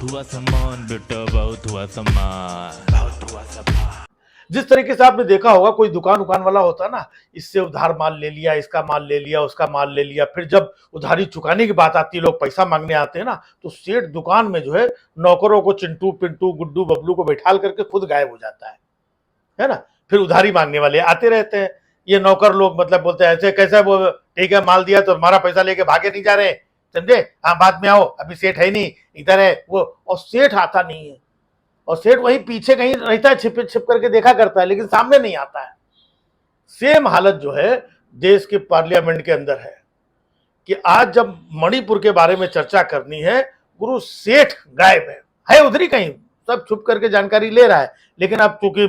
बहुत हुआ सम्मान बेटा, बहुत हुआ सम्मान, बहुत हुआ सम्मान। जिस तरीके से आपने देखा होगा, कोई दुकान वाला होता है ना, इससे उधार माल ले लिया, इसका माल ले लिया, उसका माल ले लिया, फिर जब उधारी चुकाने की बात आती है, लोग पैसा मांगने आते हैं ना, तो सेठ दुकान में जो है नौकरों को चिंटू पिंटू गुड्डू बबलू को बैठाल करके खुद गायब हो जाता है ना। फिर उधारी मांगने वाले आते रहते हैं, ये नौकर लोग मतलब बोलते हैं ऐसे कैसे, वो ठीक है माल दिया तो हमारा पैसा लेके भागे नहीं जा रहे, समझे, हाँ बाद में आओ, अभी सेठ है नहीं, इधर है वो, और सेठ आता नहीं है, और सेठ वहीं पीछे कहीं रहता है, छिप छिप करके देखा करता है, लेकिन सामने नहीं आता है। सेम हालत जो है देश के पार्लियामेंट के अंदर है कि आज जब मणिपुर के बारे में चर्चा करनी है, गुरु सेठ गायब है उधर ही कहीं, सब छुप करके जानकारी ले रहा है, लेकिन अब चूंकि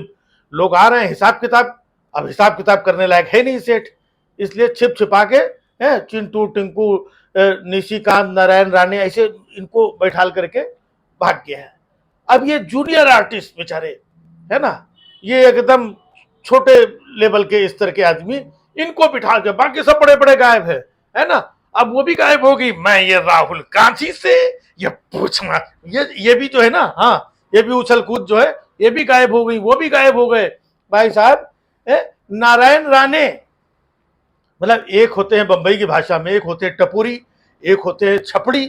लोग आ रहे हैं हिसाब किताब, अब हिसाब किताब करने लायक है नहीं सेठ, इसलिए छिप छिपा के चिंटू टिंकू निशिकांत नारायण राणे ऐसे इनको बैठाल करके भाग गया है। अब ये जूनियर आर्टिस्ट बेचारे है ना, ये एकदम छोटे लेवल के स्तर के आदमी, इनको बिठा के, बाकी सब बड़े बड़े गायब है ना। अब वो भी गायब होगी, मैं ये राहुल गांधी से ये पूछना, ये भी जो है ना, हाँ ये भी उछल कूद जो है, ये भी गायब हो गई, वो भी गायब हो गए भाई साहब। नारायण राणे मतलब एक होते हैं बंबई की भाषा में, एक होते हैं टपुरी, एक होते हैं छपड़ी,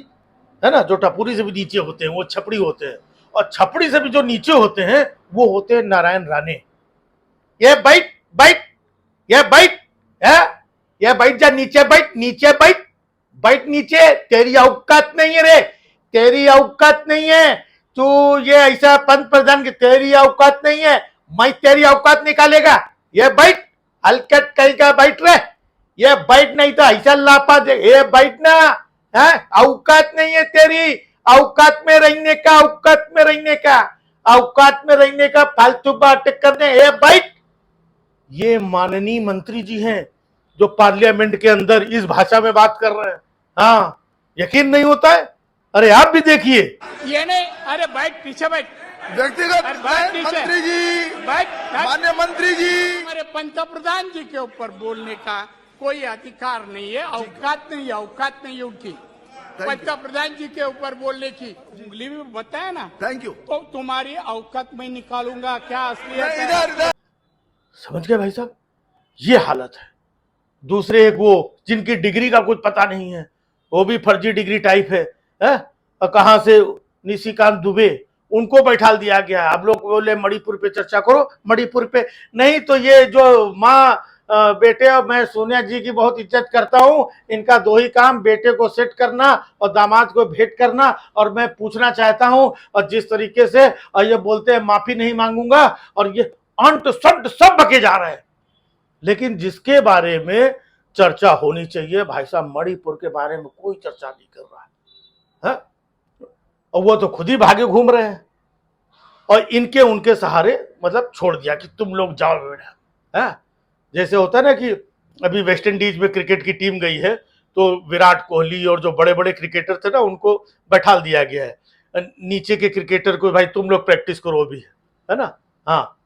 है ना, जो टपुरी से भी नीचे होते हैं वो छपड़ी होते हैं, और छपड़ी से भी जो नीचे होते हैं वो होते हैं नारायण राणे। ये बैठ बैठ, ये बैठ है, ये बैठ जा, नीचे बैठ, नीचे बैठ, बैठ नीचे, तेरी औकात नहीं है रे, तेरी औकात नहीं है, तू ये ऐसा पंत प्रधान की, तेरी औकात नहीं है, मैं तेरी औकात निकालेगा, ये बैठ, हलकट कहीं का बैठ रहे, ये बैठ, नहीं तो ऐसा लापा दे, ये बैठना है, औकात नहीं है तेरी, औकात में रहने का, औकात में रहने का, औकात में रहने का, फालतू बातें करने, ये बैठ। ये माननीय मंत्री जी हैं जो पार्लियामेंट के अंदर इस भाषा में बात कर रहे हैं, हाँ यकीन नहीं होता है, अरे आप भी देखिए। ये नहीं, अरे बैठ, पीछे बैठ, व्यक्तिगत मंत्री जी, बैठ, माननीय मंत्री जी, हमारे पंतप्रधान जी के ऊपर बोलने का कोई अधिकार नहीं है, औकात नहीं है, औकात नहीं है उनकी पंतप्रधान जी के ऊपर बोलने की, उंगली भी बताया ना, थैंक यू, तो तुम्हारी औकात में निकालूंगा क्या असलियत है? इधर इधर समझ गए भाई साहब, ये हालत है। दूसरे एक वो जिनकी डिग्री का कुछ पता नहीं है, वो भी फर्जी डिग्री टाइप है, और कहां से निशिकांत दुबे, उनको बैठाल दिया गया। अब लोग बोले मणिपुर पे चर्चा करो, मणिपुर पे नहीं, तो ये जो माँ बेटे, और मैं सोनिया जी की बहुत इज्जत करता हूं, इनका दो ही काम, बेटे को सेट करना और दामाद को भेंट करना। और मैं पूछना चाहता हूं, और जिस तरीके से और ये बोलते हैं माफी नहीं मांगूंगा, और ये अंत शब्द सब बके जा रहे हैं, लेकिन जिसके बारे में चर्चा होनी चाहिए भाई साहब, मणिपुर के बारे में कोई चर्चा नहीं कर रहा है, और वो तो खुद ही भागे घूम रहे हैं, और इनके उनके सहारे मतलब छोड़ दिया कि तुम लोग जाओ बेटा, है जैसे होता है ना कि अभी वेस्ट इंडीज में क्रिकेट की टीम गई है, तो विराट कोहली और जो बड़े बड़े क्रिकेटर थे ना, उनको बैठाल दिया गया है, नीचे के क्रिकेटर को भाई तुम लोग प्रैक्टिस करो अभी, है ना, हाँ,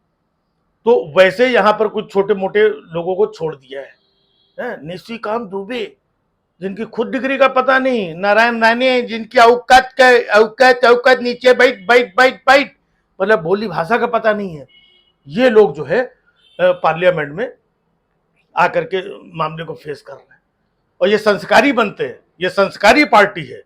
तो वैसे यहां पर कुछ छोटे मोटे लोगों को छोड़ दिया है, निशिकांत दुबे जिनकी खुद डिग्री का पता नहीं, नारायण राणे जिनकी औकात नीचे बैठ बैठ बैठ बैठ, मतलब बोली भाषा का पता नहीं है, ये लोग जो है पार्लियामेंट में आकर के मामले को फेस कर रहे हैं, और ये संस्कारी बनते हैं, ये संस्कारी पार्टी है,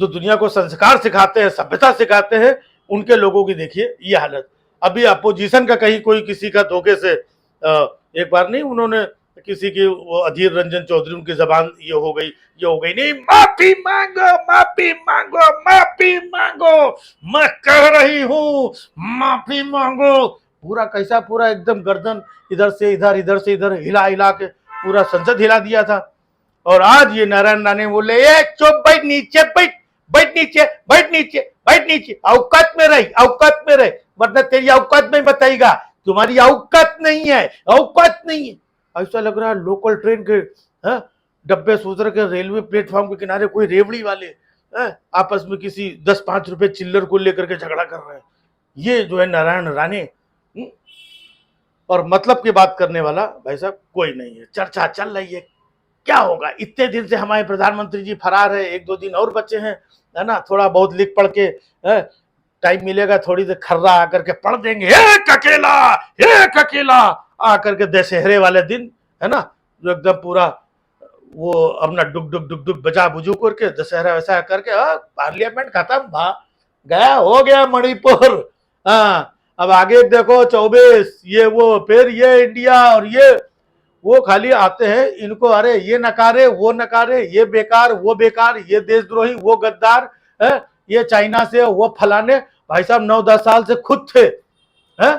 जो दुनिया को संस्कार सिखाते हैं, सभ्यता सिखाते हैं, उनके लोगों की देखिए ये हालत। अभी अपोजिशन का कहीं कोई किसी का धोखे से एक बार नहीं, उन्होंने किसी की वो अधीर रंजन चौधरी, उनकी जबान ये हो गई, नहीं माफी मांगो, माफी मांगो, माफी मांगो, मैं कह रही हूं माफी मांगो, पूरा कैसा, पूरा एकदम गर्दन इधर से इधर, इधर से इधर हिला हिला के पूरा संसद हिला दिया था। और आज ये नारायण राणे बोले, ये चुप बैठ, नीचे बैठ, बैठ नीचे, बैठ नीचे, बैठ नीचे, औकात में रही, औकात में रहे, वरना तेरी औकात में बताएगा, तुम्हारी औकात नहीं है, औकात नहीं है। ऐसा लग रहा है लोकल ट्रेन के डब्बे सुधर के रेलवे प्लेटफॉर्म के किनारे कोई रेवड़ी वाले आपस में किसी 10-5 रुपए चिल्लर को लेकर के झगड़ा कर रहे हैं। ये जो है नारायण राणे, और मतलब की बात करने वाला भाई साहब कोई नहीं है, चर्चा चल रही है, क्या होगा? इतने दिन से हमारे प्रधानमंत्री जी फरार है, 1-2 दिन और बचे हैं, है ना? थोड़ा बहुत लिख पढ़ के टाइम मिलेगा, थोड़ी देर खर्रा आकर के पढ़ देंगे, एक अकेला आकर के दशहरे वाले दिन, है ना, जो एकदम पूरा वो अपना डुक डुक डुक डुक बजा बुजू करके दशहरा वैसा करके पार्लियामेंट खत्म, गया, हो गया मणिपुर। हाँ, अब आगे देखो 24 ये वो, फिर ये इंडिया, और ये वो खाली आते हैं इनको, अरे ये नकारे वो नकारे, ये बेकार वो बेकार, ये देशद्रोही वो गद्दार है, ये चाइना से वो फलाने। भाई साहब 9-10 साल से खुद थे, हैं?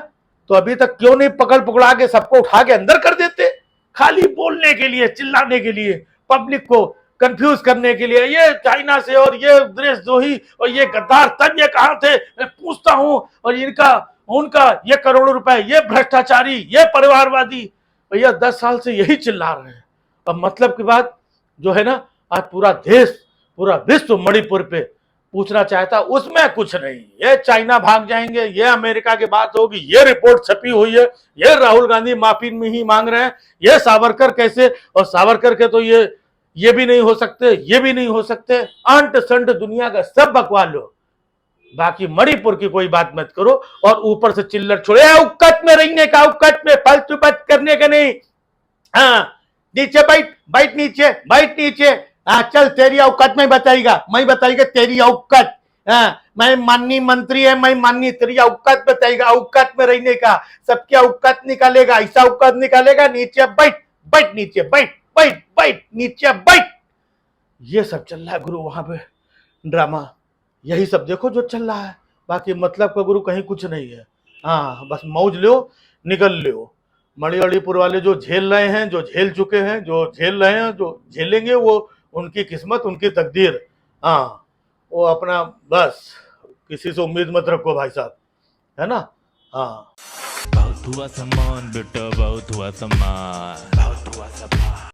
तो अभी तक क्यों नहीं पकड़ पकड़ा के सबको उठा के अंदर कर देते? खाली बोलने के लिए, चिल्लाने के लिए, पब्लिक को कंफ्यूज करने के लिए, ये चाइना से और ये देशद्रोही और ये गद्दार, तब ये कहां थे मैं पूछता हूं, और इनका उनका ये करोड़ों रुपए, ये भ्रष्टाचारी, ये परिवारवादी। भैया 10 साल से यही चिल्ला रहे हैं। अब मतलब की बात जो है ना, आज पूरा देश, पूरा विश्व मणिपुर पे पूछना चाहता, उसमें कुछ नहीं। ये चाइना भाग जाएंगे, ये अमेरिका की बात होगी, ये रिपोर्ट छपी हुई है, ये राहुल गांधी माफी में ही मांग रहे हैं, ये सावरकर कैसे, और सावरकर के तो ये भी नहीं हो सकते, ये भी नहीं हो सकते, अंट संट दुनिया का सब बकवाल लो, बाकी मणिपुर की कोई बात मत करो। और ऊपर से चिल्लर छोड़े, औकात में रहने का, औकात में, फालतू बात करने का नहीं। हाँ, नीचे बैठ नीचे। हाँ चल, तेरी औकात में बताएगा, मैं बताएगा तेरी औकात। हाँ, मैं माननीय मंत्री है, मैं माननीय, तेरी औकात बताएगा, औकात में रहने का, सबकी औकात निकालेगा, ऐसा औकात निकालेगा, नीचे बैठ नीचे बैठ नीचे बैठ। ये सब चल रहा है गुरु वहां पे ड्रामा, यही सब देखो जो चल रहा है, बाकी मतलब का गुरु कहीं कुछ नहीं है। हाँ, बस मौज लो, निकल लो। मणिपुर वाले जो झेल रहे हैं, जो झेल चुके हैं, जो झेल रहे हैं, जो झेलेंगे, वो उनकी किस्मत, उनकी तकदीर। हाँ, वो अपना बस किसी से उम्मीद मत रखो भाई साहब, है ना। हाँ, बहुत हुआ सम्मान बेटा, बहुत हुआ सम्मान।